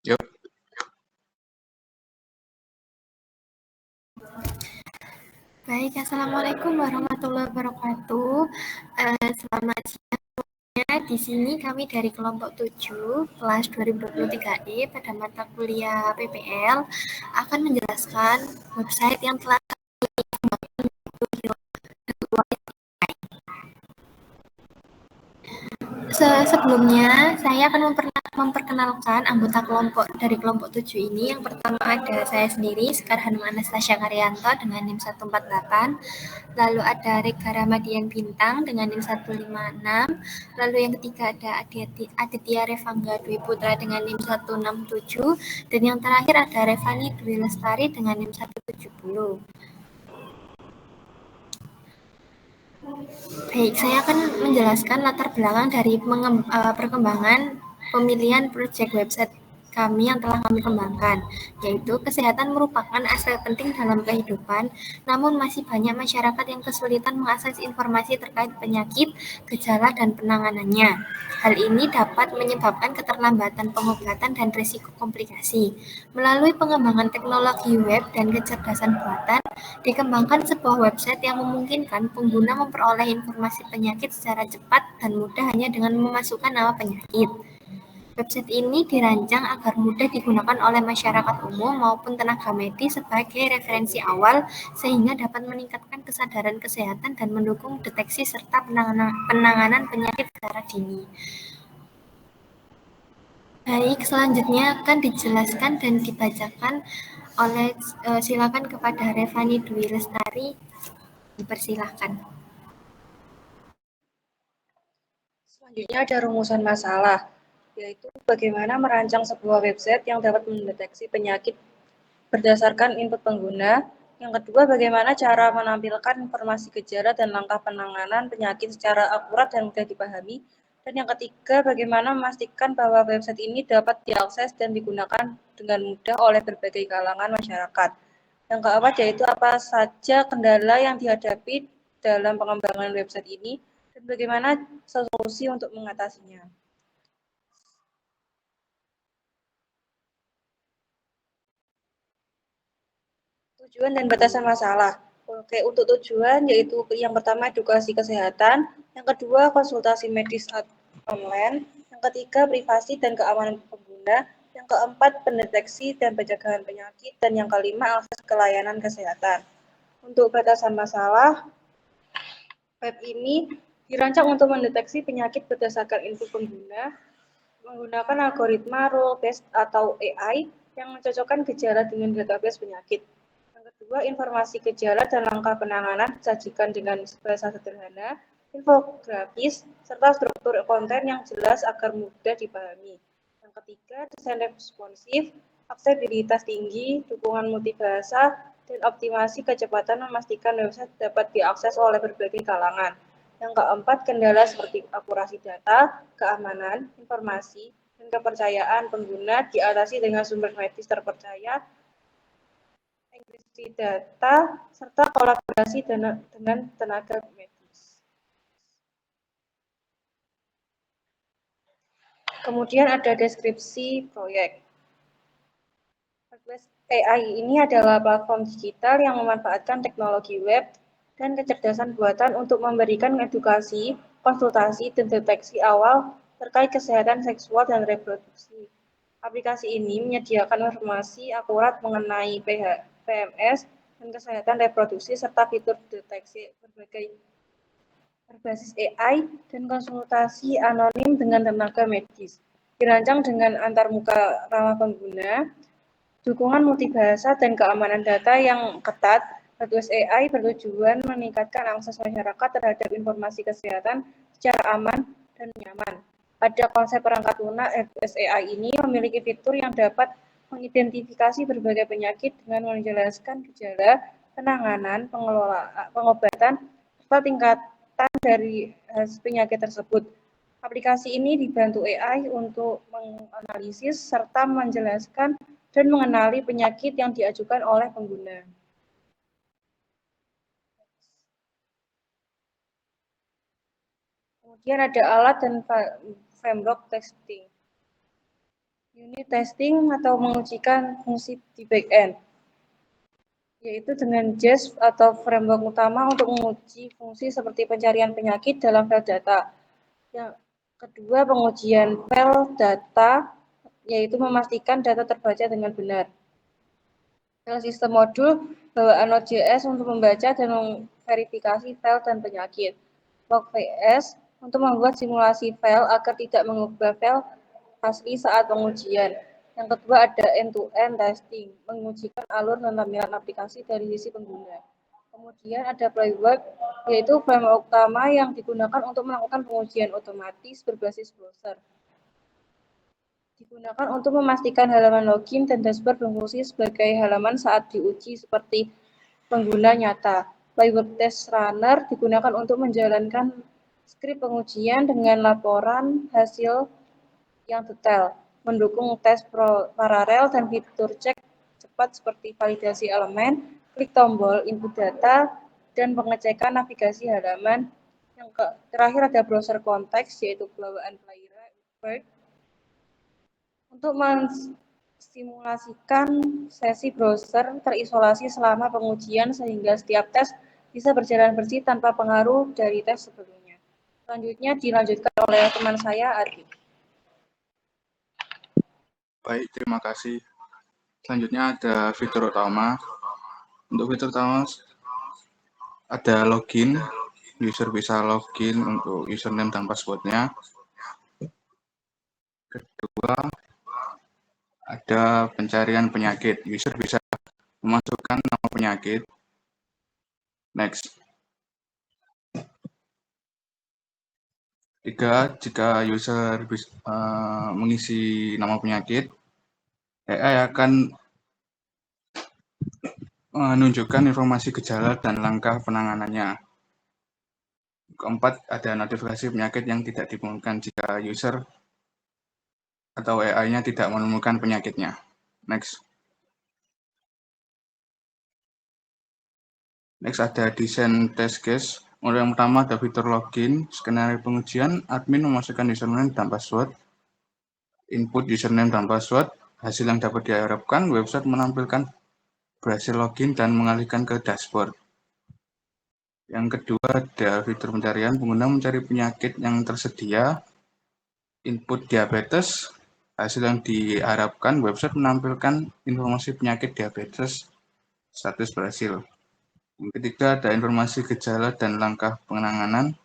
Yuk. Baik, Assalamualaikum warahmatullahi wabarakatuh. Selamat siang. Di sini kami dari kelompok 7, kelas 2023E pada mata kuliah PPL akan menjelaskan website yang telah Sebelumnya, saya akan memperkenalkan anggota kelompok dari kelompok 7 ini. Yang pertama ada saya sendiri, Sekar Hanum Anastasia Karyanto dengan NIM 148. Lalu ada Rega Ramadian Bintang dengan NIM 156. Lalu yang ketiga ada Aditya Revangga Dwi Putra dengan NIM 167. Dan yang terakhir ada Revani Dwi Lestari dengan NIM 170. Baik, saya akan menjelaskan latar belakang dari perkembangan pemilihan proyek website kami yang telah kami kembangkan, yaitu kesehatan merupakan aspek penting dalam kehidupan, namun masih banyak masyarakat yang kesulitan mengakses informasi terkait penyakit, gejala, dan penanganannya. Hal ini dapat menyebabkan keterlambatan pengobatan dan risiko komplikasi. Melalui pengembangan teknologi web dan kecerdasan buatan, dikembangkan sebuah website yang memungkinkan pengguna memperoleh informasi penyakit secara cepat dan mudah hanya dengan memasukkan nama penyakit. Website ini dirancang agar mudah digunakan oleh masyarakat umum maupun tenaga medis sebagai referensi awal, sehingga dapat meningkatkan kesadaran kesehatan dan mendukung deteksi serta penanganan penyakit secara dini. Baik, selanjutnya akan dijelaskan dan dibacakan oleh silakan kepada Revani Dwi Lestari. Dipersilahkan. Selanjutnya ada rumusan masalah, yaitu bagaimana merancang sebuah website yang dapat mendeteksi penyakit berdasarkan input pengguna. Yang kedua, bagaimana cara menampilkan informasi gejala dan langkah penanganan penyakit secara akurat dan mudah dipahami. Dan yang ketiga, bagaimana memastikan bahwa website ini dapat diakses dan digunakan dengan mudah oleh berbagai kalangan masyarakat. Yang keempat, yaitu apa saja kendala yang dihadapi dalam pengembangan website ini dan bagaimana solusi untuk mengatasinya. Tujuan dan batasan masalah. Oke, untuk tujuan yaitu yang pertama edukasi kesehatan, yang kedua konsultasi medis online, yang ketiga privasi dan keamanan pengguna, yang keempat pendeteksi dan pencegahan penyakit, dan yang kelima akses ke layanan kesehatan. Untuk batasan masalah, web ini dirancang untuk mendeteksi penyakit berdasarkan input pengguna, menggunakan algoritma role-based atau AI yang mencocokkan gejala dengan database penyakit. Yang kedua, informasi gejala dan langkah penanganan disajikan dengan bahasa sederhana, infografis, serta struktur konten yang jelas agar mudah dipahami. Yang ketiga, desain responsif, aksesibilitas tinggi, dukungan multibahasa, dan optimasi kecepatan memastikan website dapat diakses oleh berbagai kalangan. Yang keempat, kendala seperti akurasi data, keamanan, informasi, dan kepercayaan pengguna diatasi dengan sumber medis terpercaya, enkripsi data, serta kolaborasi dengan tenaga medis. Kemudian ada deskripsi proyek. AI ini adalah platform digital yang memanfaatkan teknologi web dan kecerdasan buatan untuk memberikan edukasi, konsultasi, dan deteksi awal terkait kesehatan seksual dan reproduksi. Aplikasi ini menyediakan informasi akurat mengenai PMS dan kesehatan reproduksi serta fitur deteksi berbasis AI dan konsultasi anonim dengan tenaga medis. Dirancang dengan antarmuka ramah pengguna, dukungan multibahasa dan keamanan data yang ketat. Berbasis AI bertujuan meningkatkan akses masyarakat terhadap informasi kesehatan secara aman dan nyaman. Pada konsep perangkat lunak, berbasis AI ini memiliki fitur yang dapat mengidentifikasi berbagai penyakit dengan menjelaskan gejala, penanganan, pengobatan, serta tingkatan dari penyakit tersebut. Aplikasi ini dibantu AI untuk menganalisis serta menjelaskan dan mengenali penyakit yang diajukan oleh pengguna. Kemudian ada alat dan framework testing. Unit testing atau mengujikan fungsi di backend, yaitu dengan JASP atau framework utama untuk menguji fungsi seperti pencarian penyakit dalam file data. Yang kedua, pengujian file data, yaitu memastikan data terbaca dengan benar. File sistem modul bawaan Node.js untuk membaca dan memverifikasi file dan penyakit. Log.vs untuk membuat simulasi file agar tidak mengubah file asli saat pengujian. Yang kedua ada end-to-end testing, mengujikan alur dan tampilan aplikasi dari sisi pengguna. Kemudian ada framework, yaitu framework utama yang digunakan untuk melakukan pengujian otomatis berbasis browser. Digunakan untuk memastikan halaman login dan dashboard berfungsi sebagai halaman saat diuji seperti pengguna nyata. Framework Test Runner digunakan untuk menjalankan skrip pengujian dengan laporan hasil yang detail, mendukung tes paralel dan fitur cek cepat seperti validasi elemen, klik tombol input data, dan pengecekan navigasi halaman. Yang terakhir ada browser konteks, yaitu bawaan Firebird, untuk mensimulasikan sesi browser terisolasi selama pengujian sehingga setiap tes bisa berjalan bersih tanpa pengaruh dari tes sebelumnya. Selanjutnya dilanjutkan oleh teman saya, Adi. Baik, terima kasih. Selanjutnya ada fitur utama. Untuk fitur utama ada login. User bisa login untuk username dan passwordnya. Kedua, ada pencarian penyakit. User bisa memasukkan nama penyakit. Next. Tiga, jika user mengisi nama penyakit, AI akan menunjukkan informasi gejala dan langkah penanganannya. Keempat, ada notifikasi penyakit yang tidak ditemukan jika user atau AI-nya tidak menemukan penyakitnya. Next. Next ada desain test case. Model yang pertama ada fitur login, skenario pengujian, admin memasukkan username dan password, input username dan password, hasil yang dapat diharapkan, website menampilkan berhasil login dan mengalihkan ke dashboard. Yang kedua ada fitur pencarian, pengguna mencari penyakit yang tersedia, input diabetes, hasil yang diharapkan, website menampilkan informasi penyakit diabetes, status berhasil. Yang ketiga ada informasi gejala dan langkah penanganan.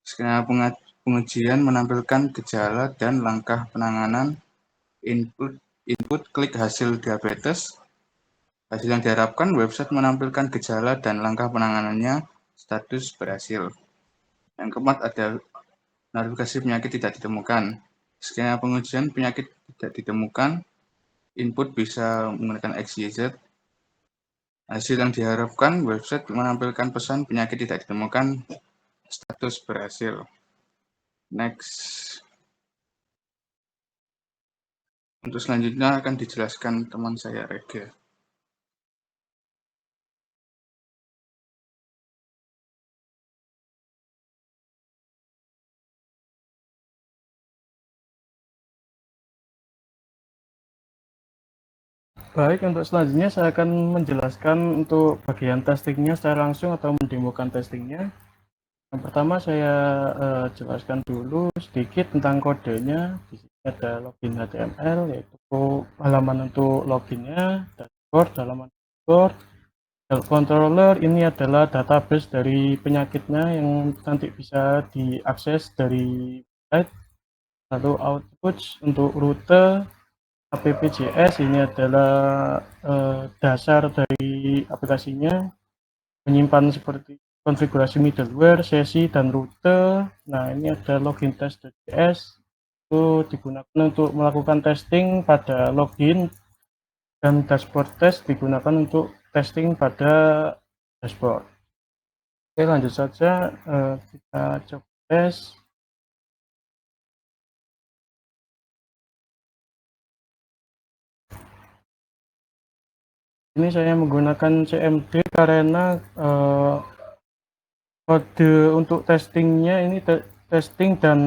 Skenario pengujian menampilkan gejala dan langkah penanganan, input klik hasil diabetes, hasil yang diharapkan, website menampilkan gejala dan langkah penanganannya, status berhasil. Yang keempat ada notifikasi penyakit tidak ditemukan. Skenario pengujian penyakit tidak ditemukan, input bisa menggunakan XYZ. Hasil yang diharapkan, website menampilkan pesan penyakit tidak ditemukan, status berhasil. Next. Untuk selanjutnya akan dijelaskan teman saya, Rega. Baik, untuk selanjutnya saya akan menjelaskan untuk bagian testingnya secara langsung atau mendemokan testingnya. Yang pertama saya jelaskan dulu sedikit tentang kodenya. Di sini ada login HTML, yaitu halaman untuk loginnya, dashboard, halaman dashboard, controller ini adalah database dari penyakitnya yang nanti bisa diakses dari website. Lalu output untuk rute, app.js ini adalah dasar dari aplikasinya, menyimpan seperti konfigurasi middleware, sesi, dan rute. Nah, ini ada login test.js, itu digunakan untuk melakukan testing pada login, dan dashboard test digunakan untuk testing pada dashboard. Oke, lanjut saja, kita coba tes. Ini saya menggunakan CMD karena kode untuk testingnya ini testing dan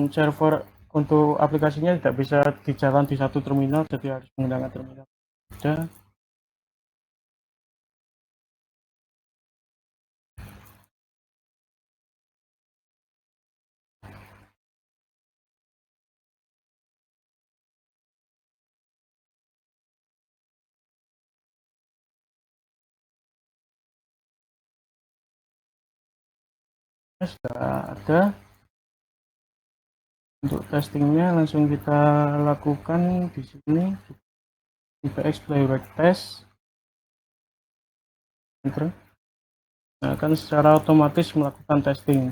server untuk aplikasinya tidak bisa dijalan di satu terminal, jadi harus menggunakan terminal ada. Sudah ada. Untuk testingnya langsung kita lakukan di sini di PX Playback Test. Nah, akan secara otomatis melakukan testing.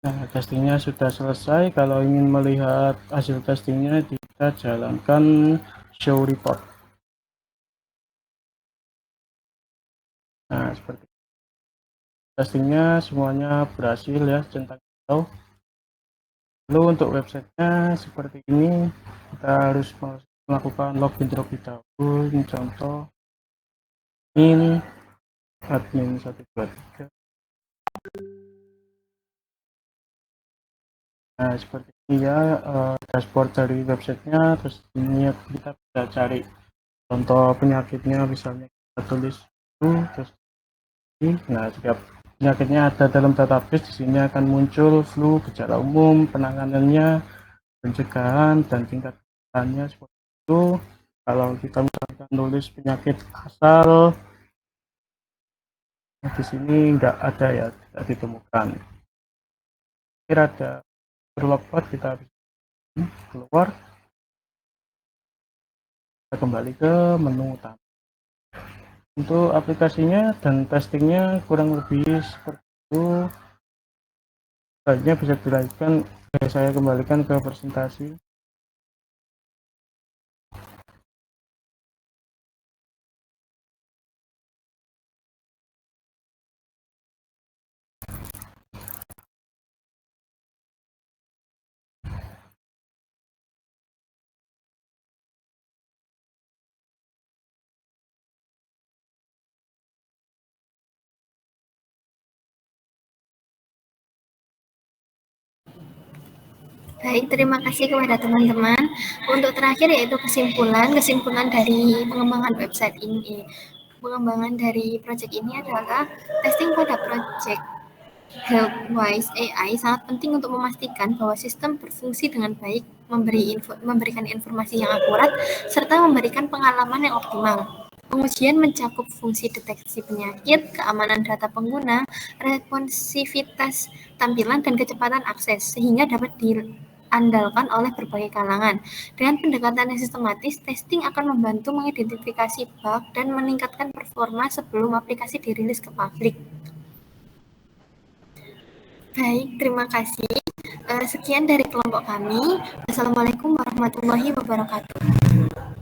Nah, testingnya sudah selesai. Kalau ingin melihat hasil testingnya, kita jalankan show report. Nah, seperti testingnya semuanya berhasil ya, centang hijau. Lalu untuk websitenya seperti ini, kita harus melakukan login terlebih dahulu. Ini contoh admin 123. Nah, seperti ini ya dashboard dari websitenya. Terus ini kita bisa cari contoh penyakitnya, misalnya kita tulis itu, terus ini. Nah, jika penyakitnya ada dalam database, di sini akan muncul flu, gejala umum, penanganannya, pencegahan, dan tingkat kesembuhannya seperti itu. Kalau kita misalkan nulis penyakit asal, di sini nggak ada ya, tidak ditemukan. Kira ada logbook, kita keluar, kita kembali ke menu utama. Untuk aplikasinya dan testingnya kurang lebih seperti itu. Selanjutnya bisa dilanjutkan. Saya kembalikan ke presentasi. Baik, terima kasih kepada teman-teman. Untuk terakhir yaitu kesimpulan dari pengembangan website ini. Pengembangan dari project ini adalah testing pada project Helpwise AI sangat penting untuk memastikan bahwa sistem berfungsi dengan baik, memberikan informasi yang akurat, serta memberikan pengalaman yang optimal. Pengujian mencakup fungsi deteksi penyakit, keamanan data pengguna, responsivitas tampilan, dan kecepatan akses, sehingga dapat diandalkan oleh berbagai kalangan. Dengan pendekatan yang sistematis, testing akan membantu mengidentifikasi bug dan meningkatkan performa sebelum aplikasi dirilis ke publik. Baik, terima kasih. Sekian dari kelompok kami. Wassalamualaikum warahmatullahi wabarakatuh.